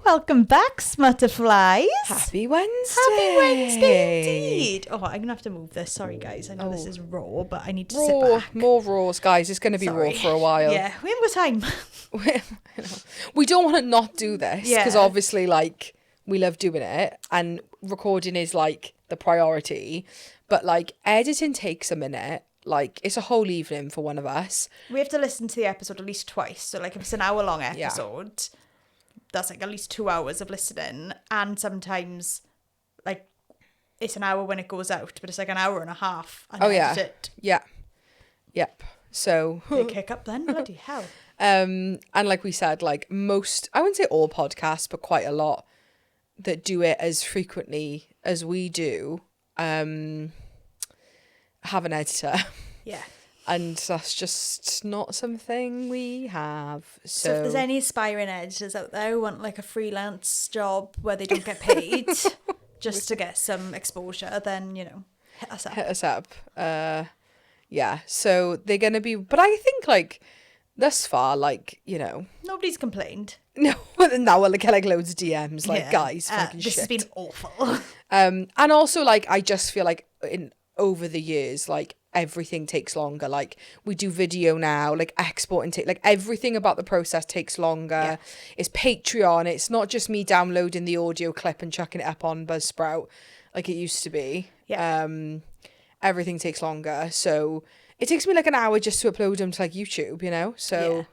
welcome back, Smutterflies. Happy Wednesday. Happy Wednesday indeed. Oh, I'm going to have to move this. Sorry, guys. I know this is raw, but I need to sit back. More raws, guys. It's going to be raw for a while. Yeah, we haven't got time. We don't want to not do this because obviously, like, we love doing it and recording is, like, the priority. But, like, editing takes a minute. Like, it's a whole evening for one of us. We have to listen to the episode at least twice. So, like, if it's an hour-long episode... Yeah. That's like at least 2 hours of listening, and sometimes like it's an hour when it goes out, but it's like an hour and a half. And Yep. So big hiccup then, bloody hell. And like we said, like most, I wouldn't say all podcasts, but quite a lot that do it as frequently as we do, have an editor. Yeah. And that's just not something we have. So if there's any aspiring editors out there who want like a freelance job where they don't get paid just to get some exposure, then, you know, hit us up. Hit us up. Yeah. So they're going to be, but I think like thus far, like, you know. Nobody's complained. No, now we'll get like loads of DMs, like, guys, fucking this shit. has been awful. And also like, I just feel like over the years, like, everything takes longer. Like, we do video now, like exporting like everything about the process takes longer. It's Patreon. It's not just me downloading the audio clip and chucking it up on Buzzsprout like it used to be. Everything takes longer, so it takes me like an hour just to upload them to like YouTube, you know. So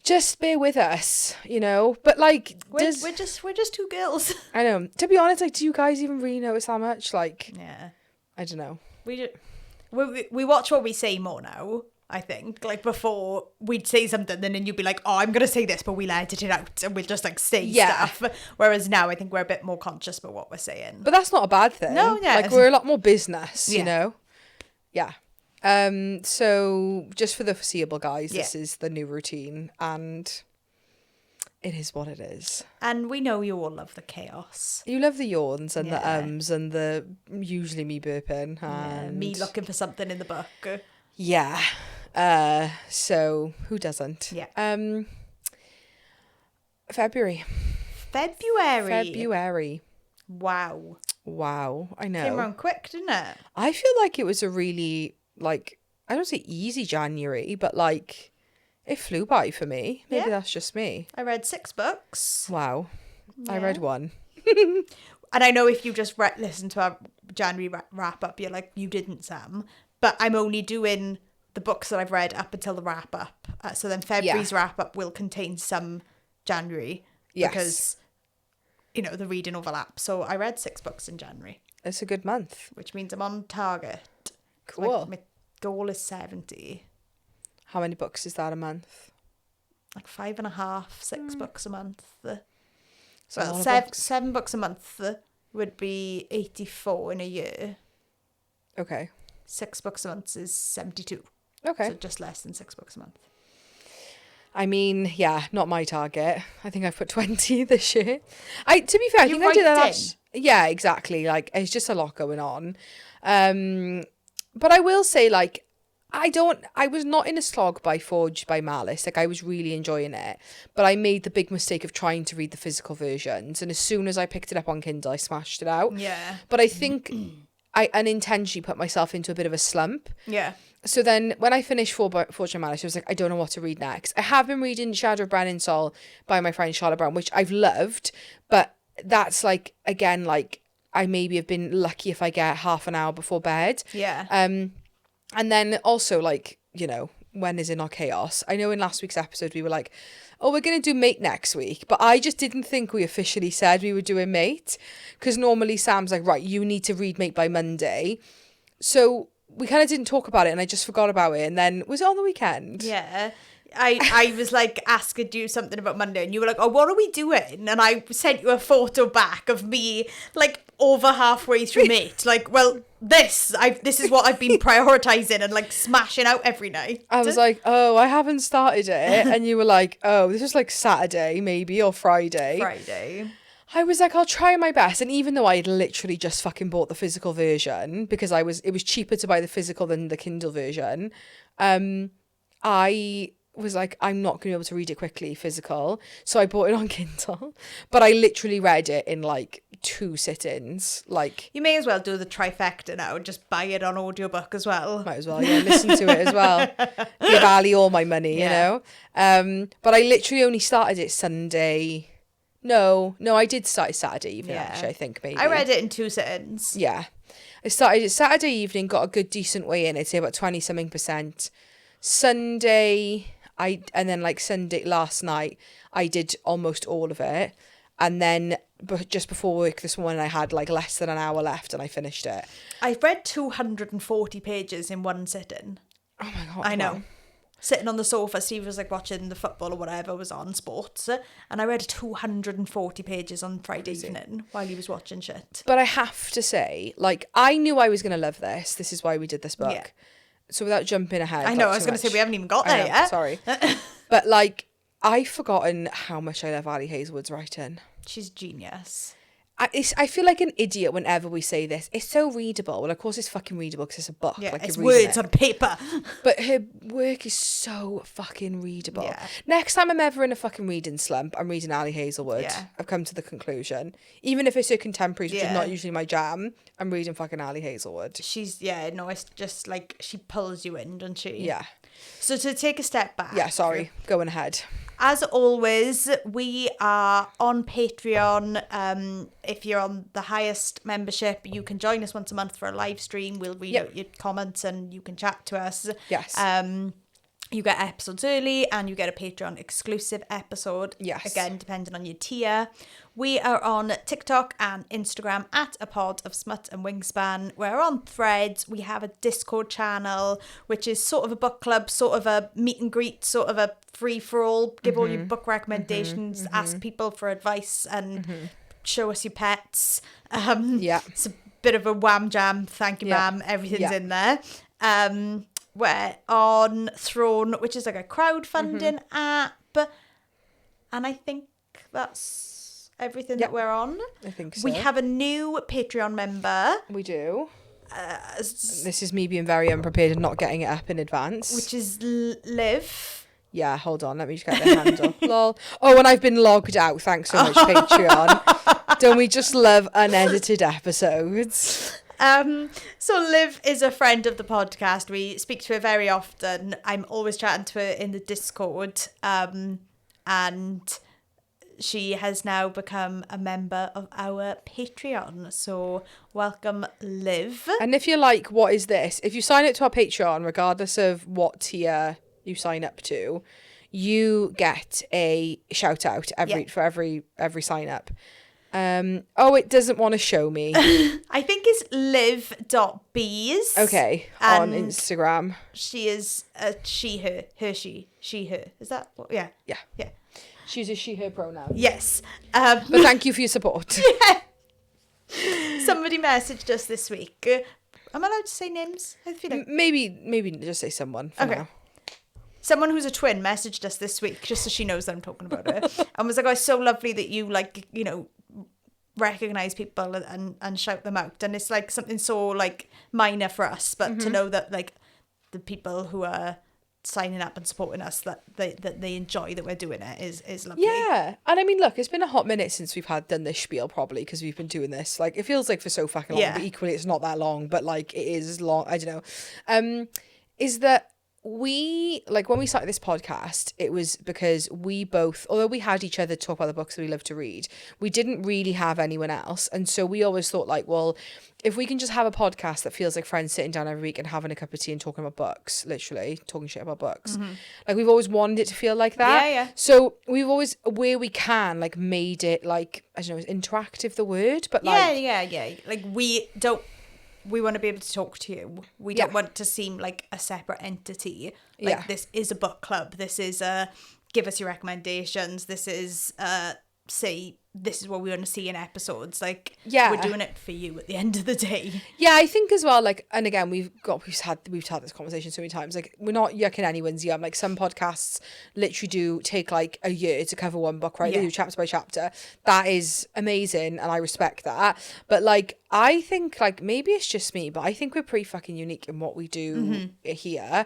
just bear with us, you know. But like we're just two girls. I know, to be honest, like, do you guys even really notice that much? Like, I don't know. We watch what we say more now, I think. Like, before, we'd say something and then you'd be like, oh, I'm going to say this, but we'll edit it out and we'll just, like, say stuff. Whereas now, I think we're a bit more conscious about what we're saying. But that's not a bad thing. No, yeah. Like, we're a lot more business, you know? Yeah. So, just for the foreseeable, guys, this is the new routine. And it is what it is. And we know you all love the chaos. You love the yawns and the ums and the usually me burping and me looking for something in the book. Yeah. So who doesn't? Yeah. February. Wow. I know. Came around quick, didn't it? I feel like it was a really, like, I don't say easy January, but like, it flew by for me. Maybe that's just me. I read 6 books. Wow. Yeah. I read 1. And I know if you just listen to our January wrap up, you're like, you didn't, Sam. But I'm only doing the books that I've read up until the wrap up. So then February's wrap up will contain some January. Yes. Because, you know, the reading overlaps. So I read 6 books in January. It's a good month. Which means I'm on target. Cool. My goal is 70. How many books is that a month? Like 5.5, 6 books a month. So 7 books a month would be 84 in a year. Okay. 6 books a month is 72. Okay. So just less than 6 books a month. I mean, yeah, not my target. I think I've put 20 this year. To be fair, I think I did that last. Yeah, exactly. Like, it's just a lot going on. But I will say, like, I was not in a slog by Forged by Malice. Like, I was really enjoying it. But I made the big mistake of trying to read the physical versions. And as soon as I picked it up on Kindle, I smashed it out. Yeah. But I think I unintentionally put myself into a bit of a slump. Yeah. So then when I finished Forged by Malice, I was like, I don't know what to read next. I have been reading Shadow of Bran and Sol by my friend Charlotte Brown, which I've loved. But that's like, again, like, I maybe have been lucky if I get half an hour before bed. Yeah. And then also, like, you know, when is it not chaos? I know in last week's episode we were like, oh, we're going to do Mate next week. But I just didn't think we officially said we were doing Mate. Because normally Sam's like, right, you need to read Mate by Monday. So we kind of didn't talk about it and I just forgot about it. And then, was it on the weekend? Yeah. I was like asking you something about Monday and you were like, oh, what are we doing? And I sent you a photo back of me like over halfway through Mate. Like, well, this is what I've been prioritizing and like smashing out every night. I was like, oh, I haven't started it. And you were like, oh, this is like Saturday maybe or Friday. I was like, I'll try my best. And even though I had literally just fucking bought the physical version because it was cheaper to buy the physical than the Kindle version, I was like, I'm not going to be able to read it quickly, physical. So I bought it on Kindle. But I literally read it in like 2 sit-ins. Like, you may as well do the trifecta now and just buy it on audiobook as well. might as well, yeah, listen to it as well. Give Ali all my money, you know? But I literally only started it Sunday. No, I did start it Saturday evening, actually, I think, maybe. I read it in 2 sit-ins. Yeah. I started it Saturday evening, got a good decent way in. I'd say about 20-something%. Sunday, and then like Sunday last night, I did almost all of it. And then just before work this morning, I had like less than an hour left and I finished it. I've read 240 pages in one sitting. Oh my God. I know. Wow. Sitting on the sofa, Steve was like watching the football or whatever was on sports, and I read 240 pages on Friday evening while he was watching shit. But I have to say, like, I knew I was going to love this. This is why we did this book. Yeah. So without jumping ahead. I know, I was going to say we haven't even got there yet. Sorry. But like, I've forgotten how much I love Ali Hazelwood's writing. She's genius. I feel like an idiot whenever we say this. It's so readable. Well, of course it's fucking readable because it's a book. Yeah, like it's you're reading words it. on paper. But her work is so fucking readable. Yeah. Next time I'm ever in a fucking reading slump, I'm reading Ali Hazelwood. Yeah. I've come to the conclusion. Even if it's her contemporaries, which is Yeah. not usually my jam, I'm reading fucking Ali Hazelwood. She's, it's just like she pulls you in, doesn't she? Yeah. So to take a step back. Yeah, sorry. Going ahead. As always, we are on Patreon. If you're on the highest membership, you can join us once a month for a live stream. We'll read out your comments and you can chat to us. Yes. You get episodes early and you get a Patreon exclusive episode. Yes. Again, depending on your tier. We are on TikTok and Instagram at A Pod of Smut and Wingspan. We're on Threads. We have a Discord channel, which is sort of a book club, sort of a meet and greet, sort of a free-for-all. Give all your book recommendations, ask people for advice and show us your pets. It's a bit of a wham jam, thank you ma'am, everything's in there. We're on Throne, which is like a crowdfunding app. And I think that's everything that we're on. I think so. We have a new Patreon member. We do. This is me being very unprepared and not getting it up in advance. Which is Liv. Yeah, hold on. Let me just get the handle. Lol. Oh, and I've been logged out. Thanks so much, Patreon. Don't we just love unedited episodes? So Liv is a friend of the podcast. We speak to her very often. I'm always chatting to her in the Discord. And she has now become a member of our Patreon. So welcome, Liv. And if you're like, what is this? If you sign up to our Patreon, regardless of what tier you sign up to, you get a shout out for every sign up. It doesn't want to show me. I think it's liv.bees. Okay, on Instagram. She is a she, her, she, her. Is that what? Yeah. Yeah. She uses she, her pronoun. Yes. But thank you for your support. Yeah. Somebody messaged us this week. Am I allowed to say names? I feel like... Maybe just say someone for now. Someone who's a twin messaged us this week, just so she knows that I'm talking about her, and was like, "Oh, it's so lovely that you recognize people and shout them out." And it's like something so like minor for us, but to know that like the people who are signing up and supporting us, that they enjoy that we're doing it is lovely. Yeah. And I mean, look, it's been a hot minute since we've done this spiel, probably, because we've been doing this. Like, it feels like for so fucking long, but equally it's not that long, but like it is long. I don't know. Is that we, like, when we started this podcast, it was because we both, although we had each other talk about the books that we love to read, we didn't really have anyone else. And so we always thought, like, well, if we can just have a podcast that feels like friends sitting down every week and having a cup of tea and talking about books, literally talking shit about books, like, we've always wanted it to feel like that. Yeah. So we've always, where we can, like, made it, like, I don't know, is interactive the word? But like, yeah. Like, we want to be able to talk to you. We don't want to seem like a separate entity. Like, this is a book club. This is give us your recommendations. This is say this is what we want to see in episodes. Like, we're doing it for you at the end of the day. Yeah, I think as well, like, and again, we've had this conversation so many times. Like, we're not yucking anyone's yum. Like, some podcasts literally do take like a year to cover one book, right? They do chapter by chapter. That is amazing, and I respect that. But like, I think, like, maybe it's just me, but I think we're pretty fucking unique in what we do here.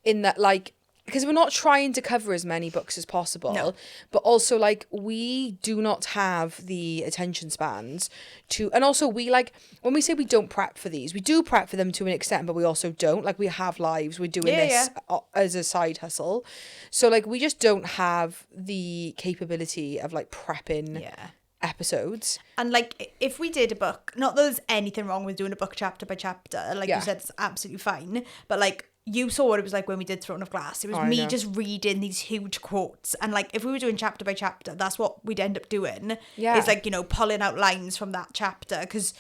In that, like, because we're not trying to cover as many books as possible, No. but also like we do not have the attention spans to, and also we like, when we say we don't prep for these, we do prep for them to an extent, but we also don't. Like we have lives, we're doing this as a side hustle, so like we just don't have the capability of like prepping episodes. And like if we did a book, not that there's anything wrong with doing a book chapter by chapter, like you said, it's absolutely fine, but like you saw what it was like when we did Throne of Glass. It was me just reading these huge quotes, and like if we were doing chapter by chapter, that's what we'd end up doing. It's like, you know, pulling out lines from that chapter, because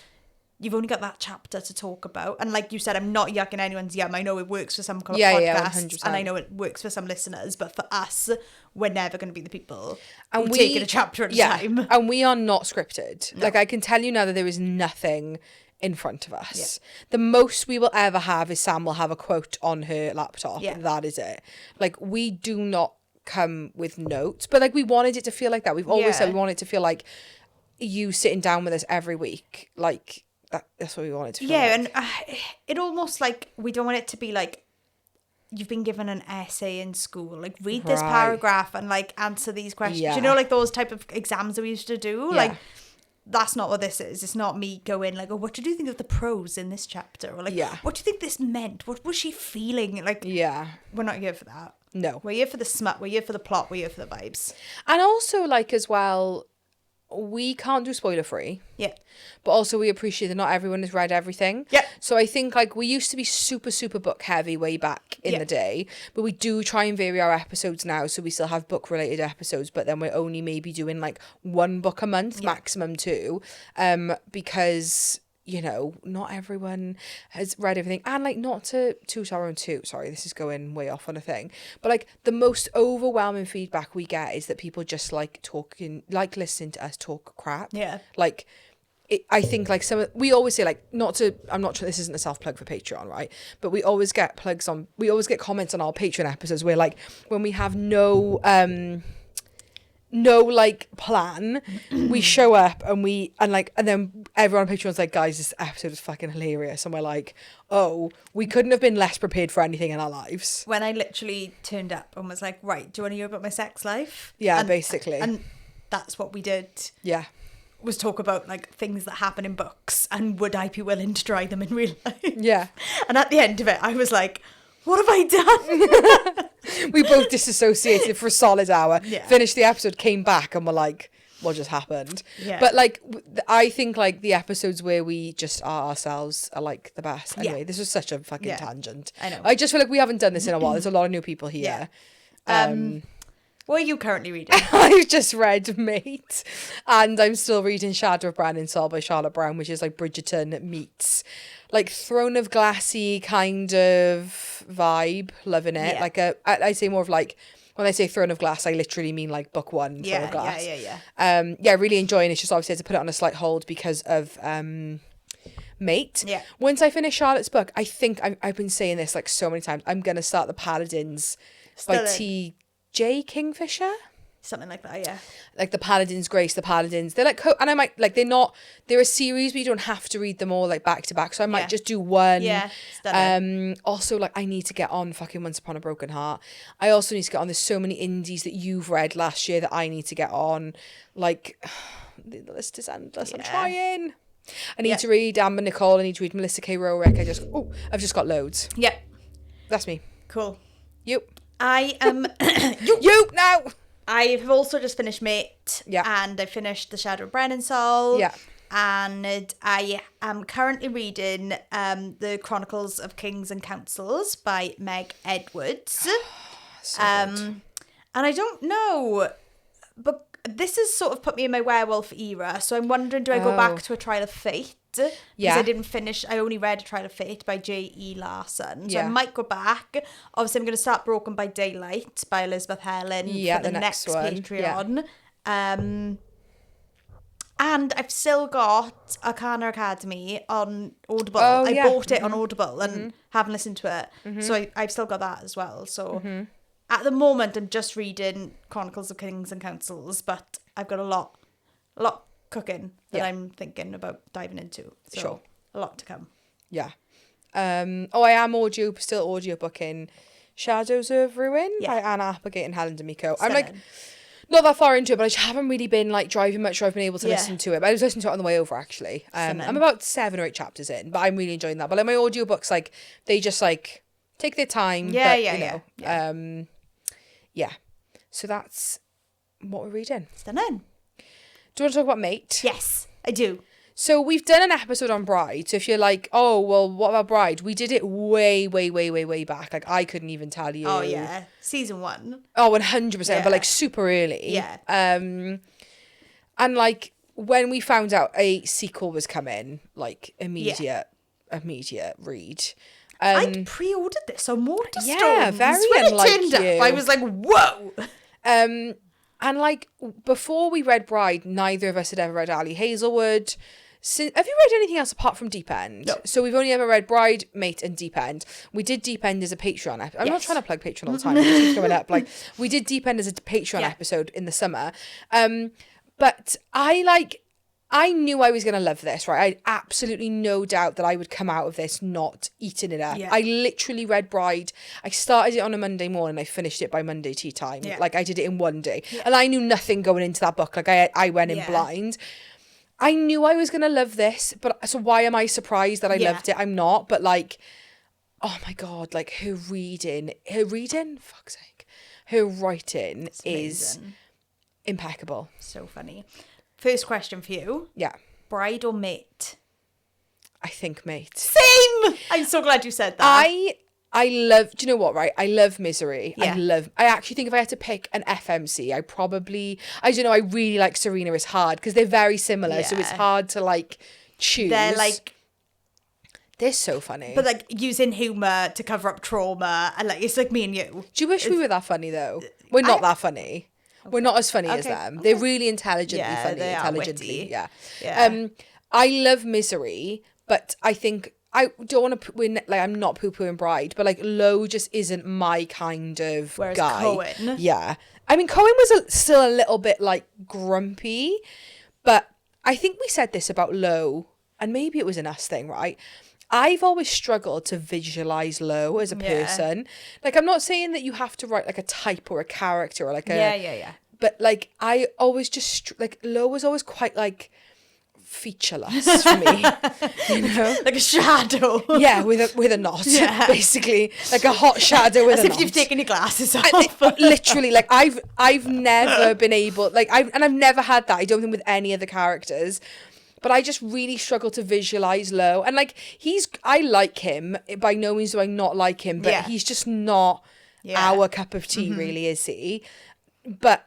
you've only got that chapter to talk about. And like you said, I'm not yucking anyone's yum. I know it works for some podcasts, and I know it works for some listeners, but for us, we're never going to be the people who take it a chapter at a time. And we are not scripted. Like I can tell you now that there is nothing in front of us. The most we will ever have is Sam will have a quote on her laptop. That is it. Like we do not come with notes, but like we wanted it to feel like that. We've always said we want it to feel like you sitting down with us every week. Like that's what we want it to feel like. And it almost like we don't want it to be like you've been given an essay in school, like read this paragraph and like answer these questions. You know, like those type of exams that we used to do. Like that's not what this is. It's not me going like, oh, what did you think of the prose in this chapter? Or like, what do you think this meant? What was she feeling? Like, we're not here for that. No. We're here for the smut. We're here for the plot. We're here for the vibes. And also, like, as well, we can't do spoiler free. Yeah. But also we appreciate that not everyone has read everything. Yeah. So I think like we used to be super, super book heavy way back in the day, but we do try and vary our episodes now. So we still have book related episodes, but then we're only maybe doing like one book a month, maximum two, because, you know, not everyone has read everything. And like not to toot our own toot, sorry, this is going way off on a thing, but like the most overwhelming feedback we get is that people just like talking, like listening to us talk crap. Yeah. Like I think like we always say like, I'm not sure this isn't a self plug for Patreon, right? But we always get comments on our Patreon episodes where like when we have no like plan, we show up and then everyone on Patreon's like, guys, this episode is fucking hilarious, and we're like, oh, we couldn't have been less prepared for anything in our lives. When I literally turned up and was like, right, do you want to hear about my sex life? Basically, and that's what we did. Was talk about like things that happen in books, and would I be willing to try them in real life? And at the end of it, I was like, what have I done? We both disassociated for a solid hour, finished the episode, came back, and were like, what just happened? But like I think like the episodes where we just are ourselves are like the best. Anyway, this was such a fucking tangent. I know. I just feel like we haven't done this in a while. There's a lot of new people here. What are you currently reading? I've just read Mate, and I'm still reading Shadow of Bran and Sol by Charlotte Brown, which is like Bridgerton meets like Throne of Glassy kind of vibe. Loving it. Like I say more of like, when I say Throne of Glass, I literally mean like book one, Throne of Glass. Really enjoying it. It's just obviously I had to put it on a slight hold because of Mate. Once I finish Charlotte's book, I think I've been saying this like so many times, I'm gonna start The Paladins by T.J. Kingfisher, something like that. Like The Paladins, Grace, The Paladins, they're like and I might like, they're a series but you don't have to read them all like back to back, so I might just do one. Also like I need to get on fucking Once Upon a Broken Heart. I also need to get on, there's so many indies that you've read last year that I need to get on. Like the list is endless. I'm trying. I need to read Amber Nicole, I need to read Melissa K. Rorick. I've just got loads. That's me. Cool. You. I am you now. I've also just finished Mate, and I finished The Shadow of Bran and Sol, and I am currently reading The Chronicles of Kings and Councils by Meg Edwards. And I don't know, but this has sort of put me in my werewolf era, so I'm wondering, do I go back to A Trial of Fate? Because I only read A Trial of Fate by J.E. Larson, so I might go back. Obviously I'm going to start Broken by Daylight by Elizabeth Helen for the next Patreon. And I've still got Arcana Academy on Audible. I bought it on Audible and haven't listened to it, so I've still got that as well. So at the moment I'm just reading Chronicles of Kings and Councils, but I've got a lot cooking that I'm thinking about diving into. So a lot to come. I am still audiobooking Shadows of Ruin Yeah. by Anna Applegate and Helen D'Amico. I'm like Stunning. not that far into it, but I just haven't really been like driving much where I've been able to Yeah. listen to it. But I was listening to it on the way over actually. I'm Stunning. about 7 or 8 chapters in, but I'm really enjoying that. But like my audiobooks, like they just like take their time. Yeah, but, yeah, you yeah, know, yeah. So that's what we're reading. Stunning. Do you want to talk about Mate? Yes, I do. So we've done an episode on Bride. So if you're like, oh, well, what about Bride? We did it way back. Like I couldn't even tell you. Oh, yeah. Season 1. Oh, 100%. Yeah. But like super early. Yeah. And like when we found out a sequel was coming, like immediate read. I'd pre-ordered this on Waterstones. Yeah, very when unlike it turned you. up, I was like, whoa. And like before we read Bride, neither of us had ever read Ali Hazelwood. Have you read anything else apart from Deep End? No. So we've only ever read Bride, Mate, and Deep End. We did Deep End as a Patreon episode. I'm not Yes. trying to plug Patreon all the time. It keeps coming up. Like we did Deep End as a Patreon episode in the summer. But I knew I was going to love this, right? I had absolutely no doubt that I would come out of this not eating it up. Yeah. I literally read Bride. I started it on a Monday morning. I finished it by Monday tea time. Yeah. Like I did it in one day. Yeah. And I knew nothing going into that book. Like I went in blind. I knew I was going to love this. But so why am I surprised that I loved it? I'm not. But like, oh my God, like her reading, fuck's sake. Her writing is impeccable. So funny. First question for you. Yeah. Bride or Mate? I think Mate. Same! I'm so glad you said that. I love, do you know what, right? I love Misery. Yeah. I actually think if I had to pick an FMC, I don't know, I really like Serena is hard because they're very similar. So it's hard to like choose. They're so funny. But like using humour to cover up trauma and like, it's like me and you. Do you wish we were that funny though? We're not that funny. We're not as funny as them. They're really intelligently funny. They Intelligently, are witty. yeah. I love Misery, but I think I don't want to. I'm not poo-pooing Bride, but like Lo just isn't my kind of Whereas guy. Koen. Yeah, I mean Koen was still a little bit like grumpy, but I think we said this about Lo, and maybe it was an us thing, right? I've always struggled to visualize Lo as a person. Like, I'm not saying that you have to write like a type or a character or like a... Yeah. But like, I always just... Like, Lo was always quite like featureless for me, you know? Like a shadow. Yeah, with a knot, basically. Like a hot shadow with As a if knot. you've taken your glasses off. Literally, like I've never been able... Like, I've never had that, I don't think, with any of the characters. But I just really struggle to visualize Lo. And like, I like him. By no means do I not like him. But he's just not our cup of tea, really, is he? But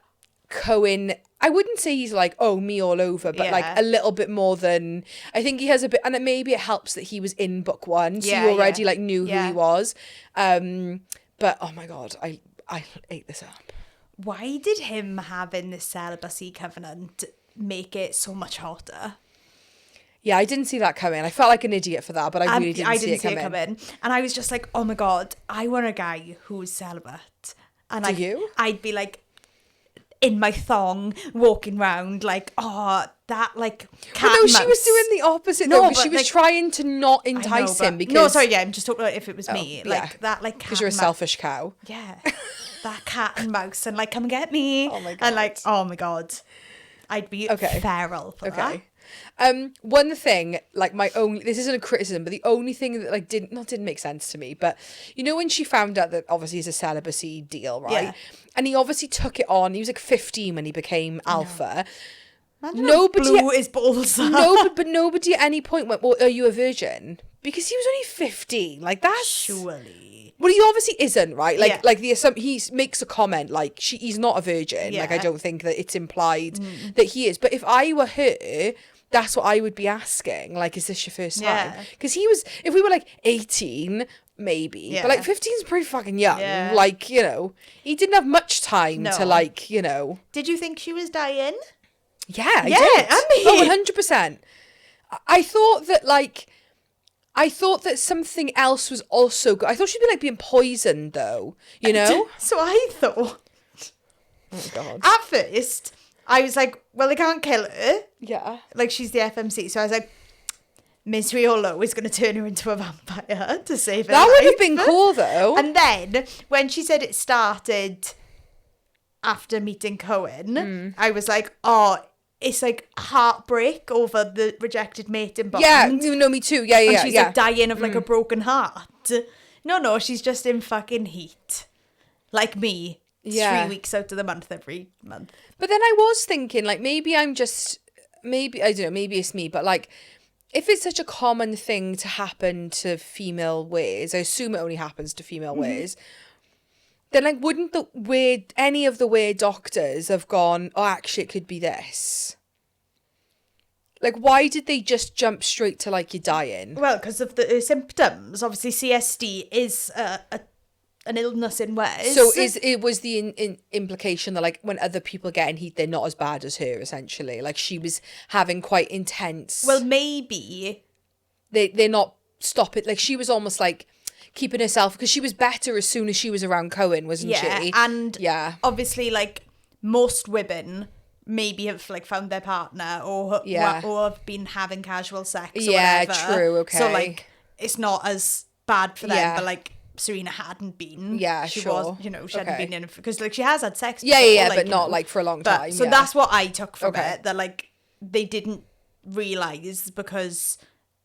Koen, I wouldn't say he's like, oh, me all over. But like a little bit more than... I think he has a bit... And maybe it helps that he was in book 1. So you already like knew who he was. But oh my God, I ate this up. Why did him having this celibacy covenant make it so much hotter? Yeah, I didn't see that coming. I felt like an idiot for that, but I really didn't see it coming. And I was just like, oh my God, I want a guy who's celibate. And I'd be like in my thong, walking around like, oh, that like cat no, mouse. she was doing the opposite though. She was trying to not entice him because... No, sorry, I'm just talking about if it was me. Like that like cat because you're a selfish cow. Yeah. That cat and mouse and like, come get me. Oh my God. And like, oh my God. I'd be feral for that. One thing, like this isn't a criticism, but the only thing that like didn't make sense to me, but you know when she found out that obviously it's a celibacy deal, right? Yeah. And he obviously took it on. He was like 15 when he became alpha. Nobody blew his balls up. But nobody at any point went, well, are you a virgin? Because he was only 15. Like that's... Surely. Well, he obviously isn't, right? Like he makes a comment like he's not a virgin. Yeah. Like I don't think that it's implied that he is. But if I were her, that's what I would be asking. Like, is this your first time? Because if we were like 18, maybe. Yeah. But like 15 is pretty fucking young. Yeah. Like, you know, he didn't have much time to like, you know. Did you think she was dying? Yeah, I did. I mean. 100%. I thought that something else was also good. I thought she'd be like being poisoned though, you know? So I thought. Oh God. At first, I was like, well, they can't kill her. Yeah. Like she's the FMC. So I was like, Misery or Low is going to turn her into a vampire to save her That life. would have been cool, though. And then, when she said it started after meeting Koen, I was like, oh, it's like heartbreak over the rejected mating bond. Yeah, no, me too. Yeah, And she's like dying of like a broken heart. No, she's just in fucking heat. Like me. Yeah. 3 weeks out of the month every month. But then I was thinking, like, maybe I don't know, maybe it's me, but like, if it's such a common thing to happen to female wares, I assume it only happens to female wares, then like, wouldn't any of the weird doctors have gone, oh, actually, it could be this? Like, why did they just jump straight to, like, you're dying? Well, because of the symptoms. Obviously, CSD is an illness in wares. So it was the implication that, like, when other people get in heat, they're not as bad as her, essentially. Like, she was having quite intense... Well, maybe... They're not stopping... Like, she was almost, like, keeping herself... Because she was better as soon as she was around Koen, wasn't she? And obviously, like, most women... maybe have like found their partner or have been having casual sex or whatever. True, okay. So like it's not as bad for them, but like Serena hadn't been. She was, she hadn't been in because like she has had sex before, like, but not like for a long time. So that's what I took from it, that like they didn't realise because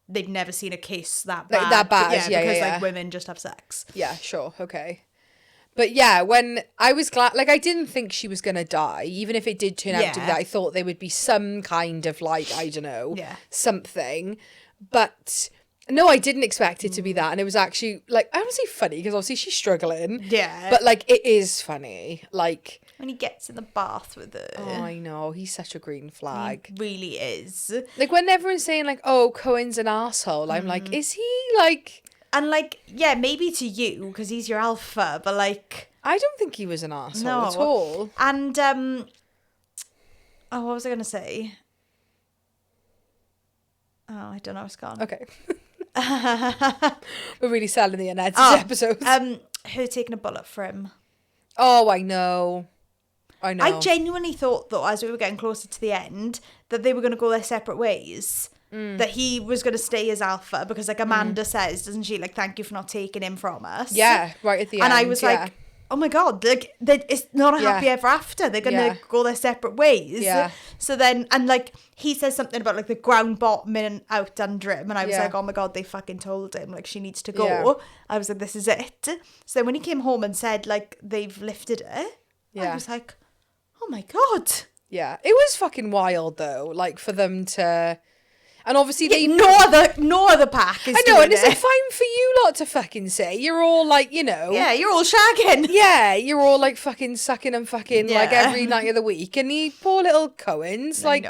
they'd never seen a case that bad. Like, that bad, because like women just have sex. Yeah, sure, okay. But yeah, when I was glad, like, I didn't think she was going to die. Even if it did turn out to be that, I thought there would be some kind of, like, I don't know, something. But no, I didn't expect it to be that. And it was actually, like, I don't say funny, because obviously she's struggling. Yeah. But, like, it is funny. Like... when he gets in the bath with her. Oh, I know. He's such a green flag. He really is. Like, when everyone's saying, like, oh, Cohen's an arsehole, I'm like, is he, like... And, like, yeah, maybe to you, because he's your alpha, but, like... I don't think he was an arsehole at all. And, what was I going to say? Oh, I don't know, it's gone. Okay. We're really selling the Annette's episodes. Her taking a bullet for him. Oh, I know. I genuinely thought, though, as we were getting closer to the end, that they were going to go their separate ways. That he was going to stay as alpha because, like, Amanda says, doesn't she, like, thank you for not taking him from us. Yeah, right at the end. And I was like, oh my God, like, it's not a happy ever after. They're going to go their separate ways. Yeah. So then, and, like, he says something about, like, the ground bottoming out under him. And I was like, oh my God, they fucking told him, like, she needs to go. Yeah. I was like, this is it. So then when he came home and said, like, they've lifted it, I was like, oh my God. Yeah. It was fucking wild, though, like, for them to... And obviously they... No other pack is I know, doing and it's like, fine for you lot to fucking say. You're all like, you know... Yeah, you're all shagging. Yeah, you're all like fucking sucking and fucking like every night of the week. And poor little Cohen's like,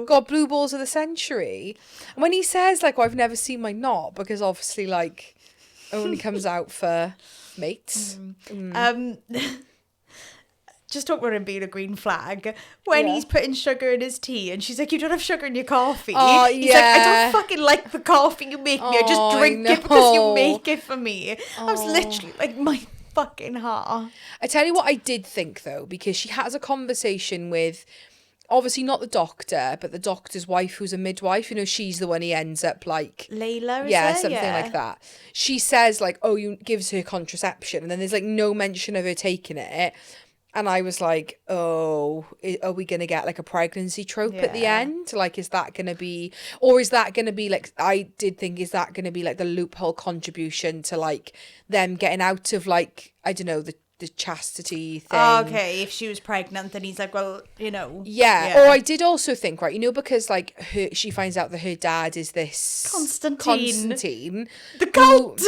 got blue balls of the century. And when he says like, oh, I've never seen my knot, because obviously like, only comes out for mates. Just talk about him being a green flag. When he's putting sugar in his tea and she's like, you don't have sugar in your coffee. Oh, he's like, I don't fucking like the coffee you make me. I just drink it because you make it for me. I was literally like, my fucking heart. I tell you what I did think, though, because she has a conversation with, obviously not the doctor, but the doctor's wife, who's a midwife. You know, she's the one he ends up like... Layla, something like that. She says like, oh, you gives her contraception. And then there's like no mention of her taking it. And I was like, oh, are we going to get like a pregnancy trope at the end? Like, is that going to be, or is that going to be like, I did think, is that going to be like the loophole contribution to like them getting out of like, I don't know, the chastity thing. Oh, okay, if she was pregnant, then he's like, well, you know. Yeah. Or I did also think, right, you know, because like she finds out that her dad is this Constantine. The cult.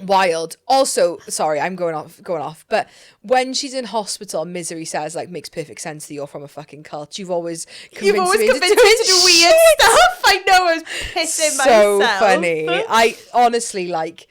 Wild. Also, sorry, I'm going off. But when she's in hospital, Misery says like, makes perfect sense that you're from a fucking cult. You've always convinced me to do weird stuff. I know, I was pissing myself. So funny. I honestly like.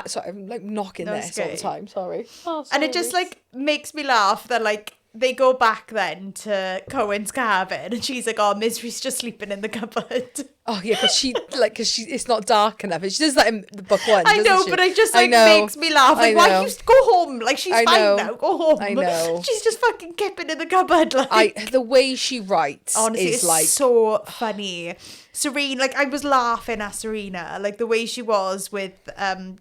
Sorry, I'm like knocking this all the time. Sorry. Oh, sorry. And it just like makes me laugh that like they go back then to Cohen's cabin and she's like, oh, Misery's just sleeping in the cupboard. Oh yeah, because it's not dark enough. She does that in the book one. I know, she? but it just I like know. makes me laugh. Like, why you go home? Like, she's I fine know. now. Go home. I know. She's just fucking kipping in the cupboard. Like, The way she writes honestly, is it's like so funny. Serena, like, I was laughing at Serena, like the way she was with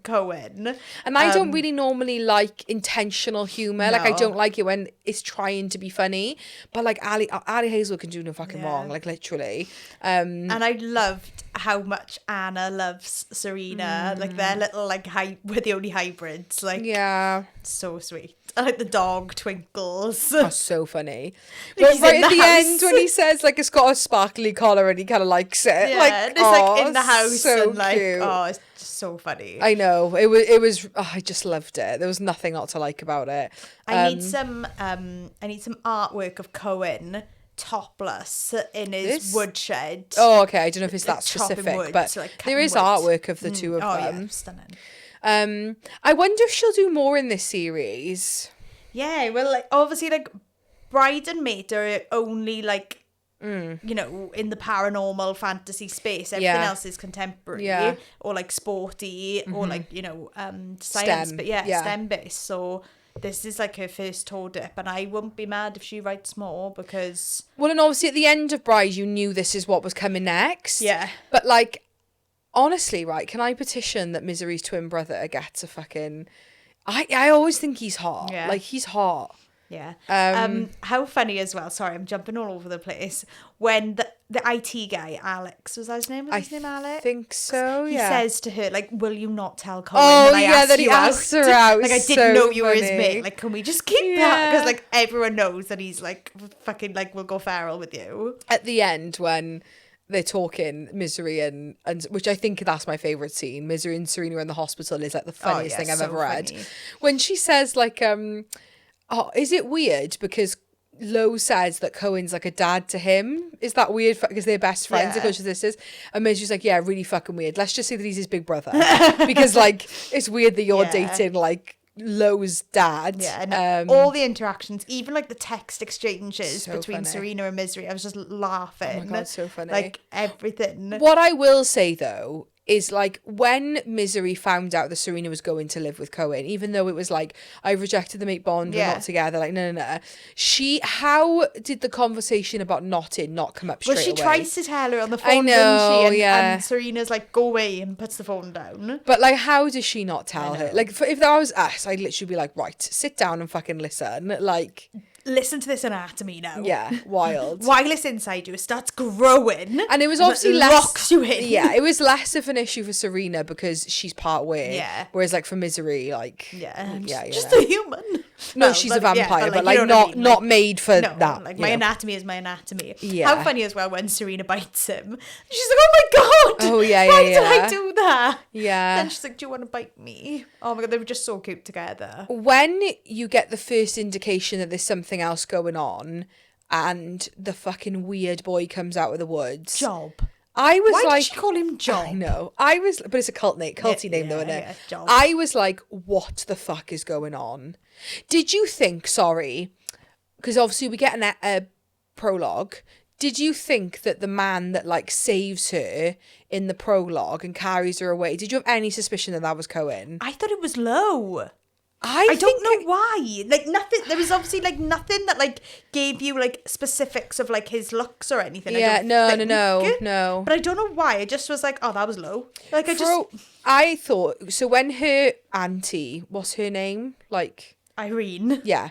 Koen. And I don't really normally like intentional humour. Like, I No. don't like it when it's trying to be funny. But like Ali Hazelwood can do no fucking Yeah. wrong. Like, literally. And I loved how much Anna loves Serena. Like, their little, like, we're the only hybrids. Like, Yeah. so sweet. I like the dog Twinkles. That's so funny. Like, But he's right in at the the house. end when he says like it's got a sparkly collar and he kind of likes it. Yeah, Like, and it's like in the house so and like, cute. oh, it's just so funny. I know. It was I just loved it. There was nothing not to like about it. I need some artwork of Koen topless in his woodshed. Oh, okay. I don't know if it's that chopping specific, wood, but like there is cutting wood. artwork of the two of them. Yeah, stunning. I wonder if she'll do more in this series. Yeah, well, like, obviously, like, Bride and Mate are only, like, you know, in the paranormal fantasy space. Everything Yeah. else is contemporary Yeah. or, like, sporty or, like, you know, science. STEM, But, yeah. STEM-based. So this is, like, her first toe dip. And I wouldn't be mad if she writes more because... Well, and obviously at the end of Bride, you knew this is what was coming next. Yeah. But, like, honestly, right, can I petition that Misery's twin brother gets a fucking... I always think he's hot. Yeah. Like, he's hot. Yeah. How funny as well. Sorry, I'm jumping all over the place. When the IT guy, Alex, was that his name? Was his name Alex? I think so, He yeah. says to her, like, will you not tell Koen Oh, that I yeah, asked that he you asked out? her out. Like, I So didn't know you were his funny. mate. Like, can we just keep that? Yeah. Because, like, everyone knows that he's, like, fucking, like, we'll go feral with you. At the end, when they're talking, Misery and which I think that's my favourite scene, Misery and Serena in the hospital is, like, the funniest thing I've so ever read. funny. When she says, like, oh, is it weird because Lo says that Cohen's like a dad to him? Is that weird because they're best friends? Yeah. Because this is, and Misery's like, yeah, really fucking weird. Let's just say that he's his big brother because like it's weird that you're Yeah. dating like Lo's dad. Yeah, and all the interactions, even, like, the text exchanges So between funny. Serena and Misery, I was just laughing. Oh my God, so funny. Like, everything. What I will say though is like when Misery found out that Serena was going to live with Koen, even though it was like I rejected the mate bond, we're Yeah. not together, like no. How did the conversation about not come up straight Well, she away? tries to tell her on the phone, I know, doesn't she? And, yeah. and Serena's like, go away, and puts the phone down. But like, how does she not tell I her? know. Like, if that was us, I'd literally be like, right, sit down and fucking listen. Like, Listen to this anatomy now. yeah, wild. While it's inside you, it starts growing. And it was obviously it less. locks you in. Yeah, it was less of an issue for Serena because she's part way. Yeah. Whereas like for Misery, like Yeah, yeah, just you know. a human. No, Well, she's a but, yeah, vampire, but you like know what I mean, not like, made for no, that. like you my know. anatomy is my anatomy. Yeah. How funny as well when Serena bites him. She's like, oh my god. Oh, yeah, Why yeah, did I yeah. do that? Yeah. Then she's like, do you want to bite me? Oh my god, they were just so cute together. When you get the first indication that there's something else going on, and the fucking weird boy comes out of the woods, Job. I was Why like, did she call him Job? I know. But it's a culty name though, isn't it? yeah, Job. I was like, what the fuck is going on? Did you think, sorry, because obviously we get a prologue. Did you think that the man that like saves her in the prologue and carries her away, did you have any suspicion that was Koen? I thought it was low. I don't think know why. Like, nothing. There was obviously like nothing that like gave you like specifics of like his looks or anything. Yeah, I don't think. no. But I don't know why. I just was like, oh, that was low. Like, I thought so when her auntie, what's her name? Like Irene. yeah.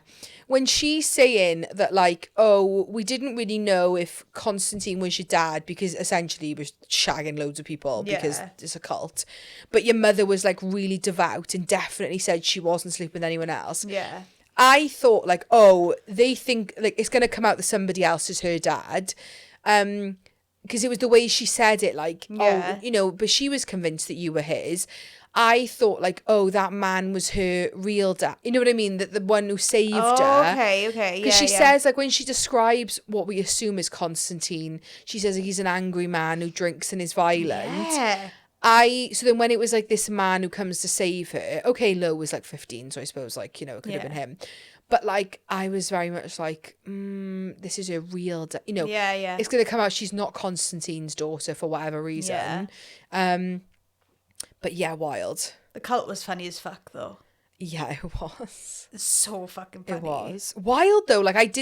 When she's saying that, like, oh, we didn't really know if Constantine was your dad because essentially he was shagging loads of people because Yeah. it's a cult. But your mother was, like, really devout and definitely said she wasn't sleeping with anyone else. Yeah. I thought, like, oh, they think, like, it's going to come out that somebody else is her dad. Because it was the way she said it, like, Yeah. oh, you know, but she was convinced that you were his. I thought like, oh, that man was her real dad. You know what I mean? That the one who saved her. Okay. Because she says, like, when she describes what we assume is Constantine, she says like, he's an angry man who drinks and is violent. Yeah. So then when it was like this man who comes to save her, okay, Lo was like 15, so I suppose like, you know, it could have been him. But like, I was very much like, this is a real, Yeah. it's going to come out. She's not Constantine's daughter for whatever reason. Yeah. But yeah, wild. The cult was funny as fuck, though. Yeah, it was. It's so fucking funny. It was. Wild, though. Like,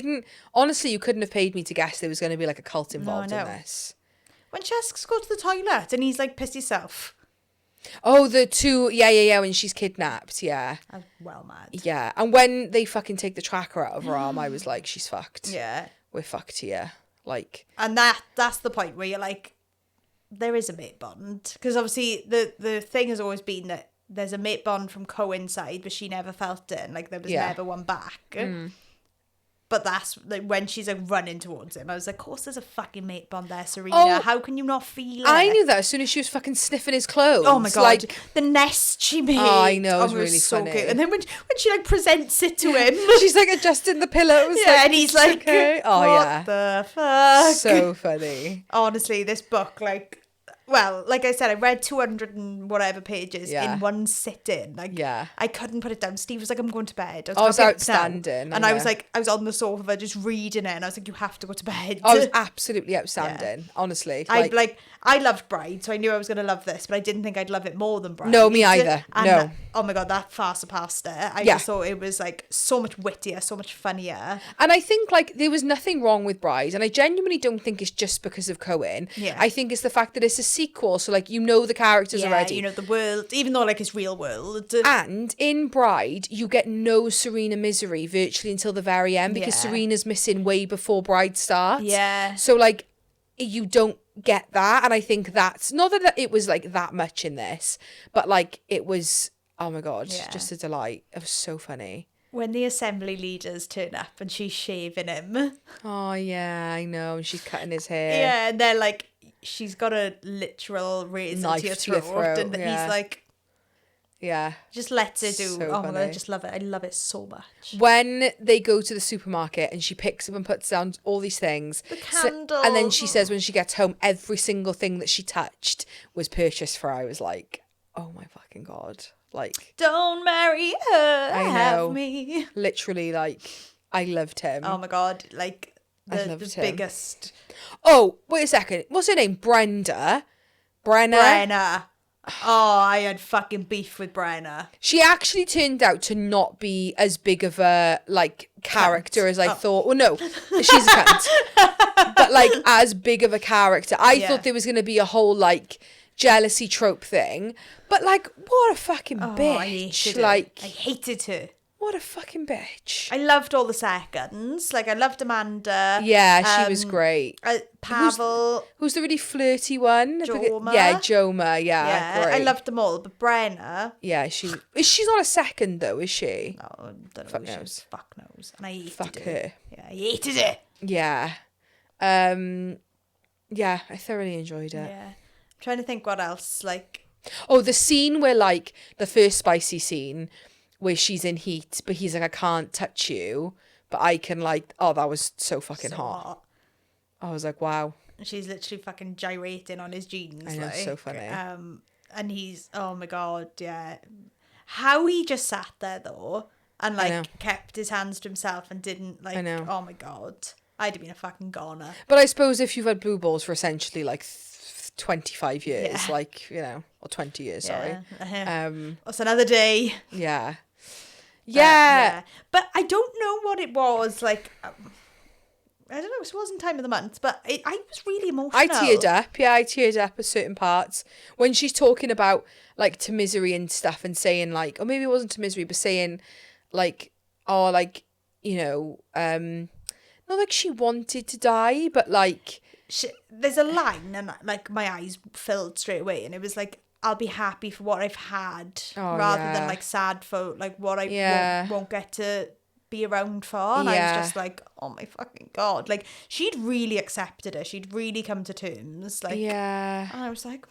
honestly, you couldn't have paid me to guess there was going to be like a cult involved in this. When she asks to go to the toilet and he's like, piss yourself. Oh, the two, yeah, when she's kidnapped, yeah. I was well mad. Yeah, and when they fucking take the tracker out of her arm, I was like, she's fucked. Yeah. We're fucked here. Like. And that's the point where you're like, there is a mate bond. Because obviously the thing has always been that there's a mate bond from Koen's side, but she never felt it. And like, there was never one back. But that's like when she's like running towards him. I was like, of course there's a fucking mate bond there, Serena. Oh, how can you not feel it? I knew that as soon as she was fucking sniffing his clothes. Oh my god. Like, the nest she made. Oh, I know, it was it really so funny. cute. And then when she like presents it to him. She's like adjusting the pillows. Yeah, like, and he's like, okay. Oh what yeah. the fuck? So funny. Honestly, this book, like, well, like I said, I read 200 and whatever pages in one sitting. Like, I couldn't put it down. Steve was like, I'm going to bed. I was outstanding. And I was like, I was on the sofa just reading it, and I was like, you have to go to bed. I was absolutely outstanding, honestly. I loved Bride, so I knew I was going to love this, but I didn't think I'd love it more than Bride. No, me either. And no. Oh my god, that far surpassed it. I just thought it was like so much wittier, so much funnier. And I think like there was nothing wrong with Bride, and I genuinely don't think it's just because of Koen. Yeah. I think it's the fact that it's a sequel, so like you know the characters already. You know the world, even though like it's real world. And in Bride, you get no Serena misery virtually until the very end because Serena's missing way before Bride starts. Yeah. So like you don't get that, and I think that's not that it was like that much in this, but like it was, oh my god, just a delight. It was so funny when the assembly leaders turn up and she's shaving him. Oh yeah, I know, and she's cutting his hair. Yeah, and they're like, she's got a literal razor knife to your throat, and he's like, just lets her do. So oh my funny. god, I just love it. I love it so much. When they go to the supermarket and she picks up and puts down all these things, the candle, and then she says when she gets home, every single thing that she touched was purchased for her. I was like, oh my fucking god, like, don't marry her, I know. have me. Literally, like, I loved him. Oh my god, like the him. biggest. Oh, wait a second, what's her name? Brenna. Oh, I had fucking beef with Brenna. She actually turned out to not be as big of a like character as I thought. Well, no, she's a cunt, but like as big of a character. I thought there was going to be a whole like jealousy trope thing, but like what a fucking bitch! I hated her. What a fucking bitch. I loved all the seconds. Like, I loved Amanda. Yeah, she was great. Pavel. Who's the really flirty one? Joma. Yeah, Joma. Yeah, great. I loved them all. But Brenna. Yeah, she's not a second, though, is she? No, I don't know. Fuck knows. Fuck knows. And I hated Fuck it. her. Yeah, I hated it. Yeah. Yeah, I thoroughly enjoyed it. Yeah. I'm trying to think what else, like... Oh, the scene where, like, the first spicy scene... where she's in heat, but he's like, I can't touch you, but I can like, oh, that was so fucking hot. I was like, wow. She's literally fucking gyrating on his jeans. I know, like, so funny. And he's, oh my god, yeah. How he just sat there though, and like kept his hands to himself and didn't like, oh my god. I'd have been a fucking goner. But I suppose if you've had blue balls for essentially like 25 years, like, you know, or 20 years, sorry. It's another day. Yeah. Yeah. But I don't know what it was, like, I don't know, it wasn't time of the month, but I was really emotional. I teared up at certain parts. When she's talking about, like, to Misery and stuff and saying, like, or maybe it wasn't to Misery, but saying, like, oh, like, you know, not like she wanted to die, but, like... there's a line, and, like, my eyes filled straight away, and it was, like, I'll be happy for what I've had rather than like sad for like what I won't get to be around for. And I was just like, oh my fucking god, like she'd really accepted it, she'd really come to terms, like, and I was like,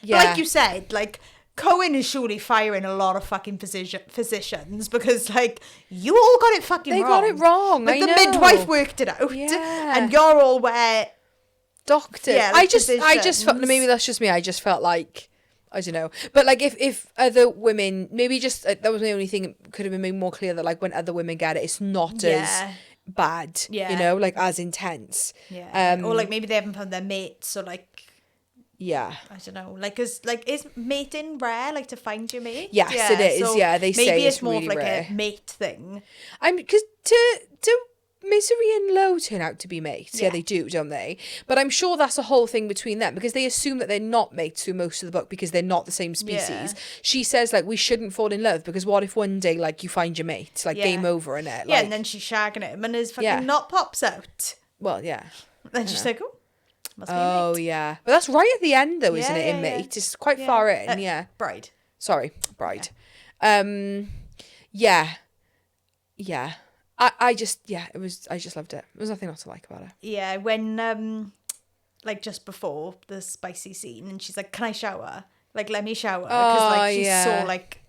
like you said, like Koen is surely firing a lot of fucking physicians because like you all got it fucking wrong. They got it wrong. Like the midwife worked it out, and you're all where. Doctor. Yeah, like I just felt, maybe that's just me, I just felt like, I don't know. But like if other women, maybe just that was the only thing that could have been made more clear, that like when other women get it, it's not as bad, you know, like as intense. Yeah. Or like maybe they haven't found their mates, or like, yeah, I don't know, like, is mating rare, like to find your mate? Yes, it is. So They say maybe it's more really of like rare. a mate thing. Because to Misery and Low turn out to be mates. Yeah, they do, don't they? But I'm sure that's a whole thing between them, because they assume that they're not mates through most of the book because they're not the same species. Yeah. She says, like, we shouldn't fall in love because what if one day, like, you find your mate? Like, game over, innit? Yeah, and then she's shagging him and his fucking knot pops out. Well, yeah. Then she's like, oh, must be a Oh, mate. yeah. But that's right at the end, though, isn't it, in Yeah. Mate? It's quite far in, yeah. Bride. Sorry, Bride. Yeah. I just loved it. There was nothing not to like about it. Yeah, when, like, just before the spicy scene, and she's like, can I shower? Like, let me shower. Because, like, she's so, like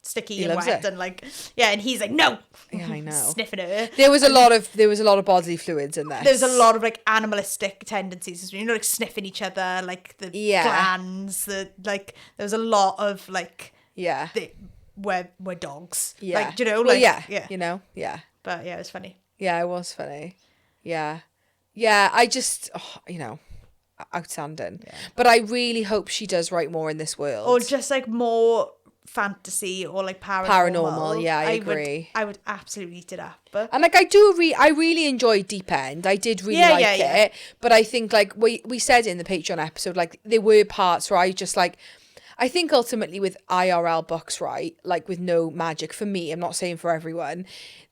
sticky and wet. It. And, like, and he's like, no. Yeah, I know. Sniffing her. There was a lot of bodily fluids in there. There's a lot of, like, animalistic tendencies. You know, like, sniffing each other, like, the glands. Like, there was a lot of, like... Yeah. We're dogs. Yeah. Like, you know, well, like... Yeah. You know? Yeah. But, yeah, it was funny. Yeah, it was funny. Yeah. Yeah, I just... you know... Outstanding. Yeah. But I really hope she does write more in this world. Or just, like, more... fantasy or like paranormal. Yeah, I agree. I would absolutely eat it up. And like I really enjoyed Deep End. I did really like it. But I think like we said in the Patreon episode, like there were parts where I just like, I think ultimately with IRL books, right, like with no magic, for me, I'm not saying for everyone,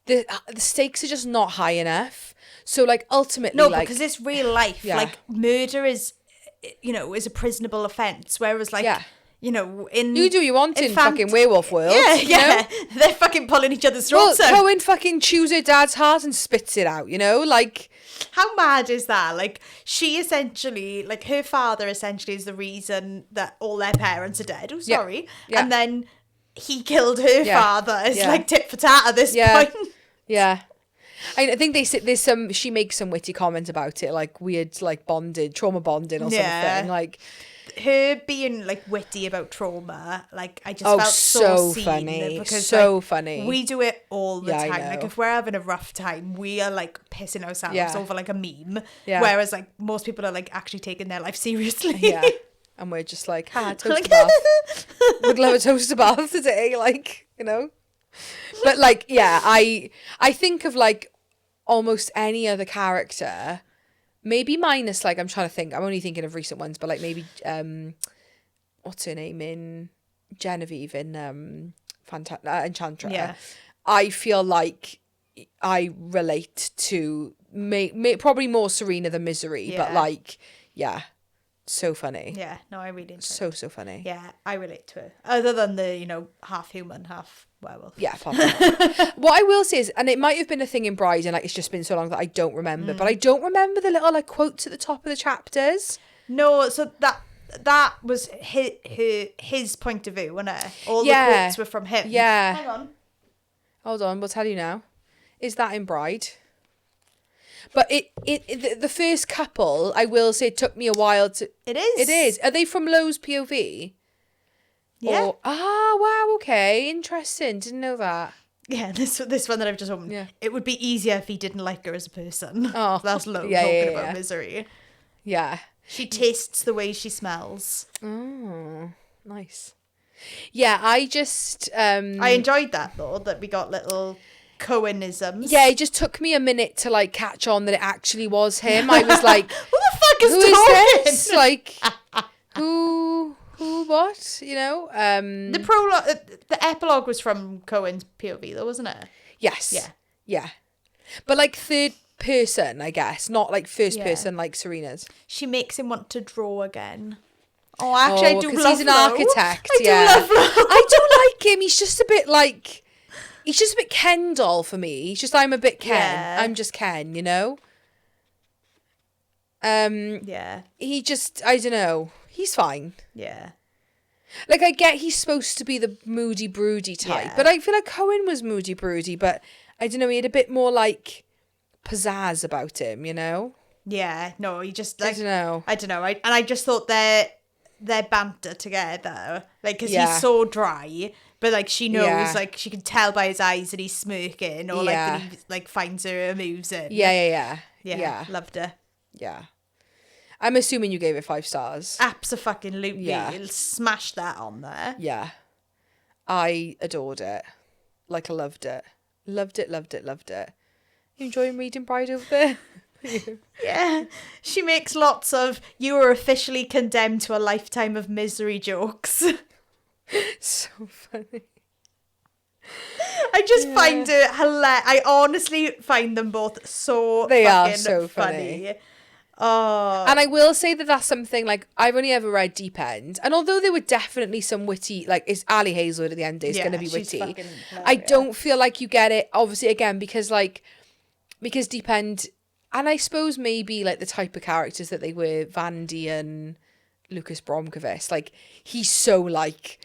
the stakes are just not high enough. So like ultimately, no, like, because it's real life. Yeah. Like murder is, you know, is a prisonable offence. Whereas like, you know, you do what you want in fucking werewolf world. Yeah. They're fucking pulling each other's throats out. Coen fucking chews her dad's heart and spits it out, you know? Like, how mad is that? Like, she essentially, like, her father essentially is the reason that all their parents are dead. Oh, sorry. Yeah. And then he killed her father. It's like tit for tat at this point. Yeah. I think she makes some witty comment about it, like weird, like trauma bonding or something. Like, her being like witty about trauma, like I just felt so seen funny, because so funny. We do it all the time. Like if we're having a rough time, we are like pissing ourselves over like a meme. Yeah. Whereas like most people are like actually taking their life seriously. Yeah. And we're just like, toaster bath. Would love a toaster bath today, like, you know. But like, yeah, I think of like almost any other character. Maybe minus, like, I'm trying to think. I'm only thinking of recent ones, but, like, maybe, what's her name in Genevieve in Enchantress. Yeah. I feel like I relate to probably more Serena than Misery, but, like, yeah, so funny. Yeah, no, I really enjoy it. So funny. Yeah, I relate to her. Other than the, you know, half human, half werewolf. Yeah, what I will say is, and it might have been a thing in Bride, and like it's just been so long that I don't remember, but I don't remember the little like quotes at the top of the chapters. No, so that was his point of view, wasn't it? All the quotes were from him. Yeah. Hang on. Hold on, we'll tell you now. Is that in Bride? But the first couple, I will say, it took me a while to. It is. It is. Are they from Lowe's POV? Yeah. Wow, okay, interesting. Didn't know that. Yeah, this one that I've just opened. Yeah. It would be easier if he didn't like her as a person. Oh, that's Lowe talking about Misery. Yeah. She tastes the way she smells. Oh, nice. Yeah, I just I enjoyed that though, that we got little Coenisms. Yeah, it just took me a minute to like catch on that it actually was him. I was like, who the fuck is who talking? Is this? Like, who, what? You know? The prologue, the epilogue was from Cohen's POV though, wasn't it? Yes. Yeah. But like third person, I guess, not like first person like Serena's. She makes him want to draw again. Oh, actually, I do love he's an architect. I do love Lowe. I do like him. He's just a bit like, he's just a bit Ken doll for me. He's just, I'm a bit Ken. Yeah. I'm just Ken, you know? Yeah. He just, I don't know. He's fine. Yeah. Like, I get he's supposed to be the moody, broody type, but I feel like Coen was moody, broody, but I don't know, he had a bit more, like, pizzazz about him, you know? Yeah, no, he just, like... I don't know. I just thought that their banter together, like, because Yeah. he's so dry, but like she knows, Yeah. like she can tell by his eyes that he's smirking, or like Yeah. that he like finds her amusing. Yeah. Loved her. Yeah. I'm assuming you gave it 5 stars. Absolutely. Yeah. You'll smash that on there. Yeah. I adored it. Like, I loved it. Loved it. You enjoying reading Bride over there? Yeah. She makes lots of "you are officially condemned to a lifetime of misery" jokes. So funny. I just find it hilarious. I honestly find them both so They are fucking so funny. Oh. And I will say that that's something, like, I've only ever read Deep End, and although there were definitely some witty, like, it's Ali Hazelwood at the end, it's going to be she's witty. fucking I hilarious. don't feel like you get it, obviously, again, because Deep End, and I suppose maybe, like, the type of characters that they were, Vandy and Lucas Bromkovich, like, he's so, like,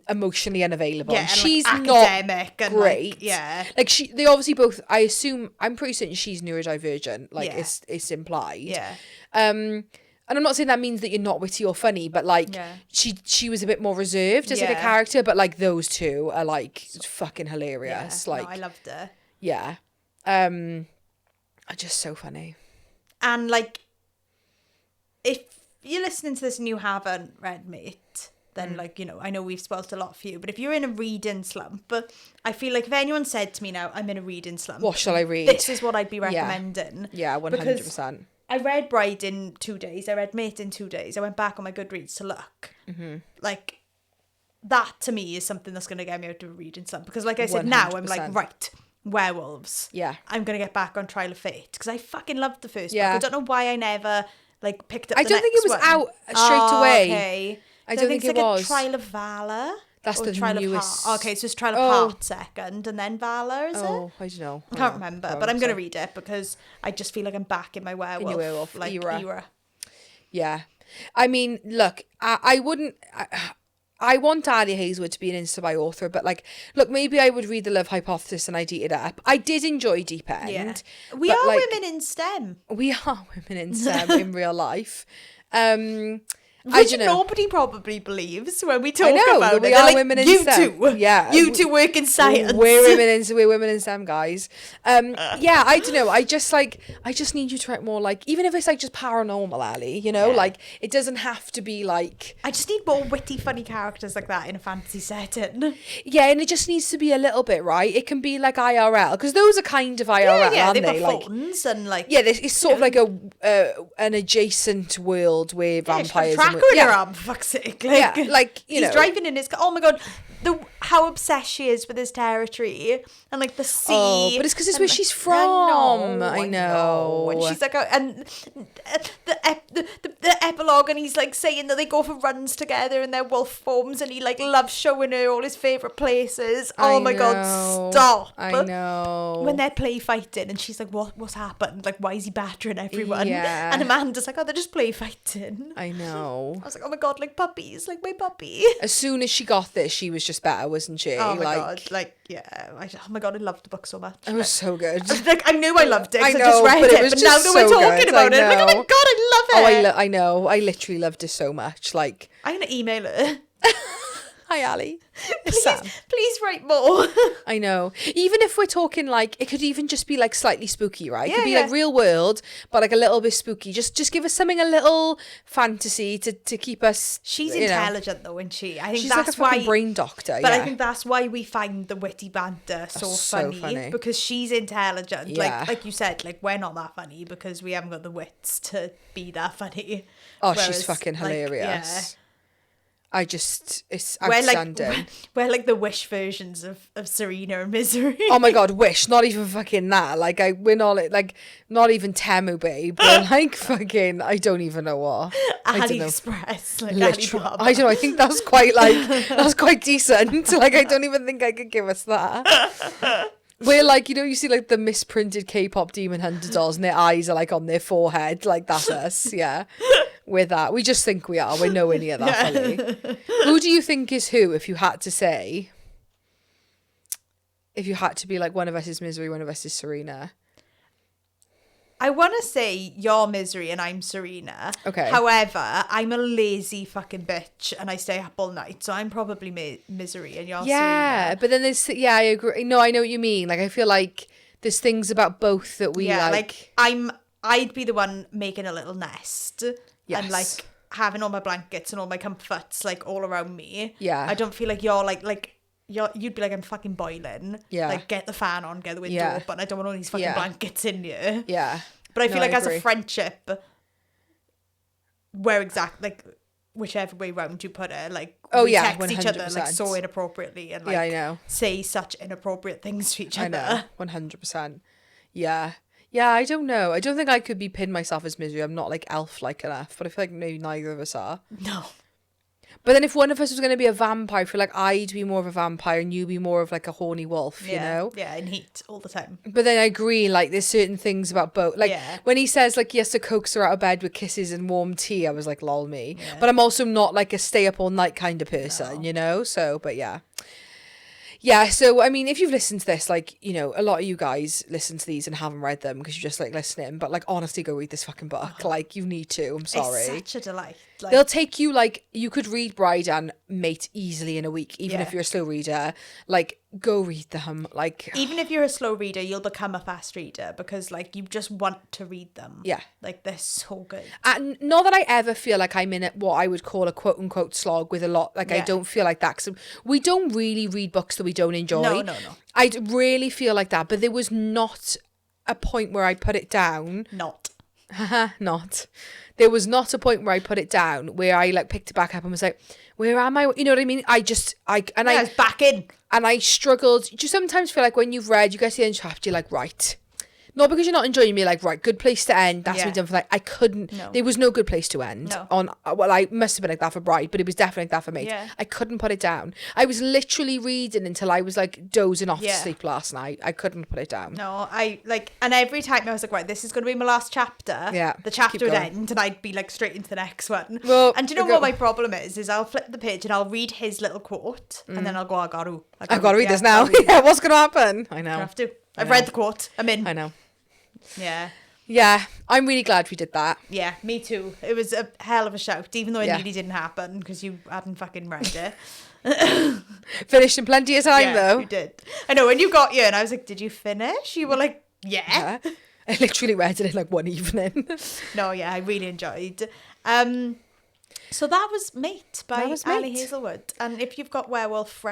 emotionally unavailable. Yeah, and, she's like, not academic and, great. like, yeah. Like, they obviously both, I'm pretty certain she's neurodivergent. Like, Yeah. it's implied. Yeah. And I'm not saying that means that you're not witty or funny, but like, she was a bit more reserved as like a Yeah. character, but like those two are like fucking hilarious. Yeah. Like, No, I loved her. yeah. Are just so funny. And like, if you're listening to this and you haven't read Mate, then like, you know, I know we've spoilt a lot for you, but if you're in a reading slump, I feel like if anyone said to me now, I'm in a reading slump, What shall I read? this is what I'd be recommending. Yeah, 100%. I read Bride in 2 days. I read Mate in 2 days. I went back on my Goodreads to look. Like, that to me is something that's going to get me out of a reading slump. Because like I said, now I'm like, 100%. right, werewolves. Yeah. I'm going to get back on Trial of Fate. Because I fucking loved the first Yeah. book. I don't know why I never like picked up I the don't think next it was one. out straight away. Okay. I So don't think it's it like was. a Trial of Valor. That's or the Trial newest. Of Heart. Okay, so it's Trial of Oh. Heart second and then Valor, is it? Oh, I don't know. I can't remember, but I'm going to read it because I just feel like I'm back in my werewolf, like, era. Yeah. I mean, look, I wouldn't... I want Ali Hazelwood to be an Insta by author, but like, look, maybe I would read The Love Hypothesis and I'd eat it up. I did enjoy Deep End. Yeah. We but, are like, women in STEM. We are women in STEM in real life. Which I don't know. nobody probably believes when we talk I know, about that it. we They're are like, women in you STEM. two. Yeah. You two work in science. We're women in STEM, guys. Yeah, I don't know. I just need you to write more, like, even if it's like just paranormal, Ali, you know, like, it doesn't have to be like... I just need more witty, funny characters like that in a fantasy setting. Yeah, and it just needs to be a little bit, right? It can be like IRL, because those are kind of IRL, Yeah, aren't they've they? got Like, phones and like... yeah, it's sort of like an adjacent world where vampires... tracker in her arm, for fuck's sake. Like, Yeah, like, you he's know. driving in his car. Oh my god, how obsessed she is with his territory and like the sea. Oh, but it's 'cause it's and, where like, she's from. I I know. And she's like, and the epilogue, and he's like saying that they go for runs together in their wolf forms, and he like loves showing her all his favorite places. Oh my god, stop! I know. When they're play fighting, and she's like, what's happened? Like, why is he battering everyone? Yeah. And Amanda's like, oh, they're just play fighting. I know. I was like, oh my god, like puppies, like my puppy. As soon as she got this, she was just better, wasn't she? Oh my like, god, like, yeah. Oh my god, I loved the book so much. it was so good. Like, I knew I loved it I because I, just know, read but it it, was but now just that we're so talking good, about I it, I'm like, oh my know. god, I love it. Oh, I know. I literally loved it so much. Like, I'm going to email her. hi, Ali. Please, Sam. please write more. I know. Even if we're talking like, it could even just be like slightly spooky, right? It could be Yeah, like real world, but like a little bit spooky. Just give us something, a little fantasy to keep us. She's you know. intelligent though, isn't she? I think She's that's like a fucking why. brain doctor. But yeah. I think that's why we find the witty banter so funny, because she's intelligent. Yeah. Like you said, like we're not that funny because we haven't got the wits to be that funny. Oh, Whereas, she's fucking like, hilarious. It's We're outstanding. like, we're like the Wish versions of Serena and Misery. Oh my god, Wish, not even fucking that. Like, we're not like, not even Temu, babe. We're like fucking, I don't even know what. I don't know. AliExpress, like Literally, Alibaba. I don't know. I think that's quite like, that's quite decent. Like, I don't even think I could give us that. We're like, you know, you see like the misprinted K-pop Demon Hunter dolls and their eyes are like on their forehead. Like, that's us, yeah. We're that. We just think we are. We're nowhere near that funny. Who do you think is who, if you had to say? If you had to be like, one of us is Misery, one of us is Serena. I want to say you're Misery and I'm Serena. Okay. However, I'm a lazy fucking bitch and I stay up all night. So I'm probably Misery and you're Yeah, Serena. but then there's, yeah, I agree. No, I know what you mean. Like, I feel like there's things about both that we Yeah, like. I'd be the one making a little nest. Yes. And like having all my blankets and all my comforts like all around me. Yeah. I don't feel like you're you'd be like, I'm fucking boiling. Yeah. Like, get the fan on, get the window open. I don't want all these fucking blankets in here. Yeah. But I feel like as agree. a friendship, whichever way round you put it, like, we text each other like 100%. so inappropriately and like I know. say such inappropriate things to each other. I know, 100%. Yeah. Yeah, I don't know. I don't think I could be pinned myself as Misery. I'm not like elf-like enough, but I feel like maybe neither of us are. No. But then if one of us was going to be a vampire, I feel like I'd be more of a vampire and you'd be more of like a horny wolf, you know? Yeah, in heat all the time. But then I agree, like, there's certain things about both. Like, when he says, like, he has to coax her out of bed with kisses and warm tea, I was like, lol me. Yeah. But I'm also not, like, a stay up all night kind of person, you know? So, but yeah. Yeah, so, I mean, if you've listened to this, like, you know, a lot of you guys listen to these and haven't read them because you're just, like, listening. But, like, honestly, go read this fucking book. Like, you need to. I'm sorry. It's such a delight. Like, They'll take you, like, you could read Bride and Mate easily in a week, even if you're a slow reader. Like, go read them. Like, even if you're a slow reader, you'll become a fast reader because, like, you just want to read them. Yeah. Like, they're so good. and not that I ever feel like I'm in what I would call a quote-unquote slog with a lot. Like, I don't feel like that. 'Cause we don't really read books that we don't enjoy. No. I really feel like that. But there was not a point where I put it down. Not. There was not a point where I put it down where I like picked it back up and was like, where am I? You know what I mean? I was back in. And I struggled. You sometimes feel like when you've read, you get to the end chapter, you're like, right. Not because you're not enjoying me, like, right, good place to end. That's me done for that. I couldn't. No. There was no good place to end. No. Well, I must have been like that for Bride, but it was definitely like that for Mate. Yeah. I couldn't put it down. I was literally reading until I was like dozing off to sleep last night. I couldn't put it down. No, and every time I was like, right, this is going to be my last chapter. Yeah. The chapter would end and I'd be like straight into the next one. Well, and do you know what my problem is I'll flip the page and I'll read his little quote and then I'll go, I've got to read this now. Yeah, what's going to happen? I know. I have to. I've read the quote. I'm in. I know. Yeah. Yeah, I'm really glad we did that. Yeah, me too. It was a hell of a shout, even though it nearly didn't happen because you hadn't fucking read it. Finished in plenty of time, though. You did. I know, when you got here and I was like, did you finish? You were like, yeah. I literally read it in like one evening. No, yeah, I really enjoyed. So that was Mate by Ali Hazelwood. And if you've got werewolf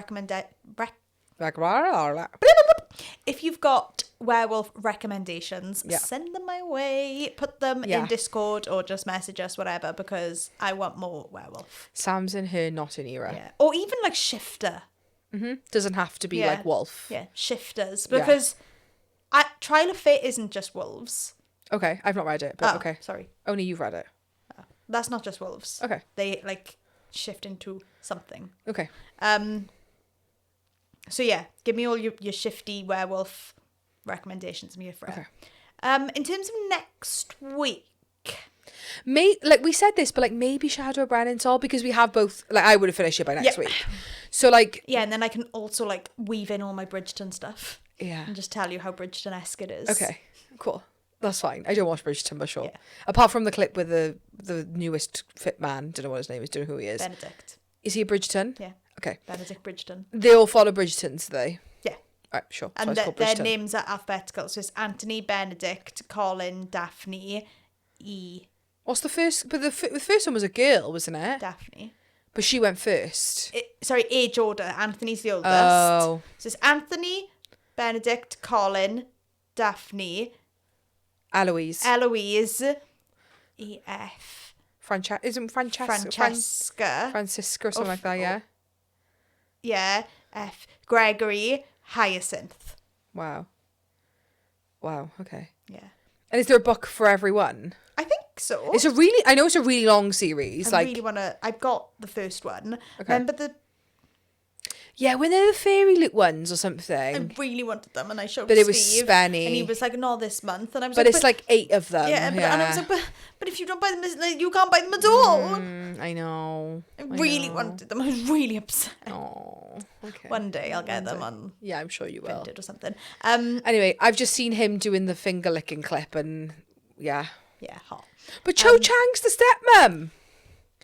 if you've got werewolf recommendations, send them my way. Put them in Discord or just message us, whatever, because I want more werewolf. Sam's in her not an era. Yeah. Or even like shifter. Doesn't have to be like wolf. Yeah, shifters. Because Trial of Fate isn't just wolves. Okay, I've not read it, but okay. Sorry. Only you've read it. That's not just wolves. Okay. They like shift into something. Okay. So yeah, give me all your shifty werewolf recommendations. I'm here for it. Okay. In terms of next week, like we said this, but like maybe Shadow of Brennan Sol, because we have both. Like I would have finished it by next week. So like and then I can also like weave in all my Bridgerton stuff. Yeah. And just tell you how Bridgerton-esque it is. Okay. Cool. That's fine. I don't watch Bridgerton, but sure. Yeah. Apart from the clip with the newest fit man, don't know what his name is, don't know who he is. Benedict. Is he a Bridgerton? Yeah. Okay. Benedict Bridgerton. They all follow Bridgertons, do they? Yeah. All right, sure. And their names are alphabetical. So it's Anthony, Benedict, Colin, Daphne, E. What's the first? But the first one was a girl, wasn't it? Daphne. But she went first. Age order. Anthony's the oldest. Oh. So it's Anthony, Benedict, Colin, Daphne, Eloise, E.F. Francisca or something like that, yeah? Yeah, F. Gregory, Hyacinth. Wow, okay. Yeah. And is there a book for everyone? I think so. I know it's a really long series. I've got the first one. Okay. Remember Yeah, when they're the Fairy Loot ones or something. I really wanted them and I showed Steve. But it was Spenny. And he was like, no, this month. And I was but it's like 8 of them. Yeah, and I was like, but if you don't buy them, you can't buy them at all. I know. I really wanted them. I was really upset. Oh, okay. One day I'll get them on. Yeah, I'm sure you will. Or something. Anyway, I've just seen him doing the finger licking clip and Yeah. Yeah, hot. But Cho Chang's the stepmom.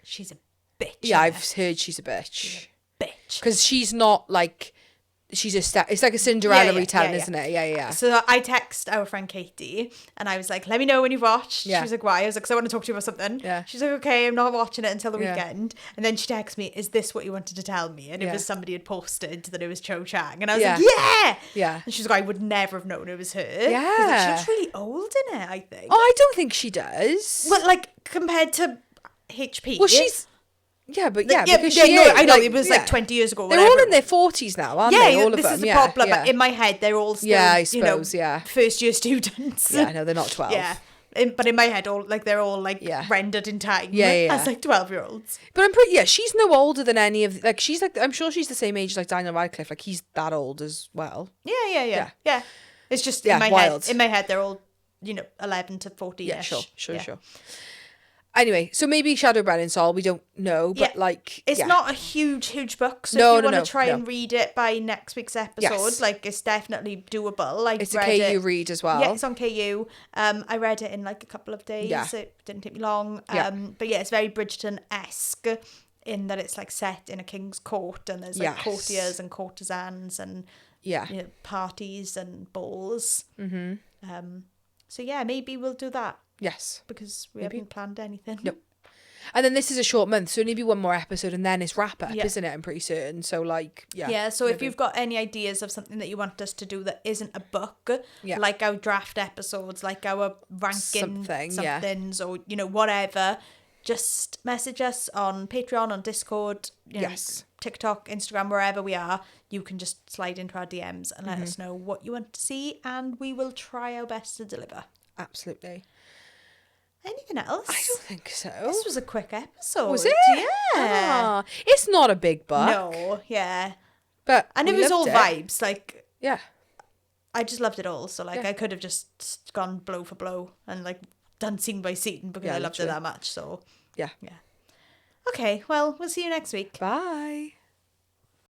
She's a bitch. Yeah, I've heard she's a bitch. Bitch. Because she's not like... She's it's like a Cinderella retelling, isn't it? Yeah. So I text our friend Katie and I was like, let me know when you've watched. Yeah. She was like, why? I was like, because I want to talk to you about something. Yeah. She's like, okay, I'm not watching it until the weekend. And then she texts me, is this what you wanted to tell me? And it was somebody had posted that it was Cho Chang. And I was like, yeah! Yeah. And she was like, I would never have known it was her. Yeah. She looks really old in it, I think. Oh, I don't think she does. Well, like, compared to HP. Well, she's... Yeah, but because I know, it was like 20 years ago. They're all in their 40s now, aren't they? All of them. This is the problem. Yeah. In my head, they're all still, I suppose, first year students. Yeah, I know, they're not 12. Yeah. But in my head, they're all rendered in time. Yeah. As like 12-year-olds. But I'm pretty, she's no older than any of, like, she's like, I'm sure she's the same age as like Daniel Radcliffe. Like, he's that old as well. Yeah. It's just wild. In my head, they're all, 11 to 14-ish. Yeah, sure. Anyway, so maybe Shadow Brennan Sol, we don't know, but like... It's not a huge book, so if you want to try and read it by next week's episode, like, it's definitely doable. It's a KU read as well. Yeah, it's on KU. I read it in like a couple of days. Yeah. It didn't take me long. But yeah, it's very Bridgerton-esque in that it's like set in a king's court and there's like courtiers and courtesans and parties and balls. Mm-hmm. So yeah, maybe we'll do that. Yes. Because we haven't planned anything. Nope. And then this is a short month, so maybe one more episode and then it's wrap up, isn't it? I'm pretty certain. So like, Yeah, so if you've got any ideas of something that you want us to do that isn't a book, like our draft episodes, like our ranking somethings or, whatever, just message us on Patreon, on Discord, TikTok, Instagram, wherever we are. You can just slide into our DMs and let us know what you want to see and we will try our best to deliver. Absolutely. Anything else? I don't think so. This was a quick episode. Was it? Yeah. It's not a big book. No, yeah. And it was all vibes. Like, yeah. I just loved it all. So, like, I could have just gone blow for blow and, like, done scene by scene because I loved it that much. So, yeah. Okay, well, we'll see you next week. Bye.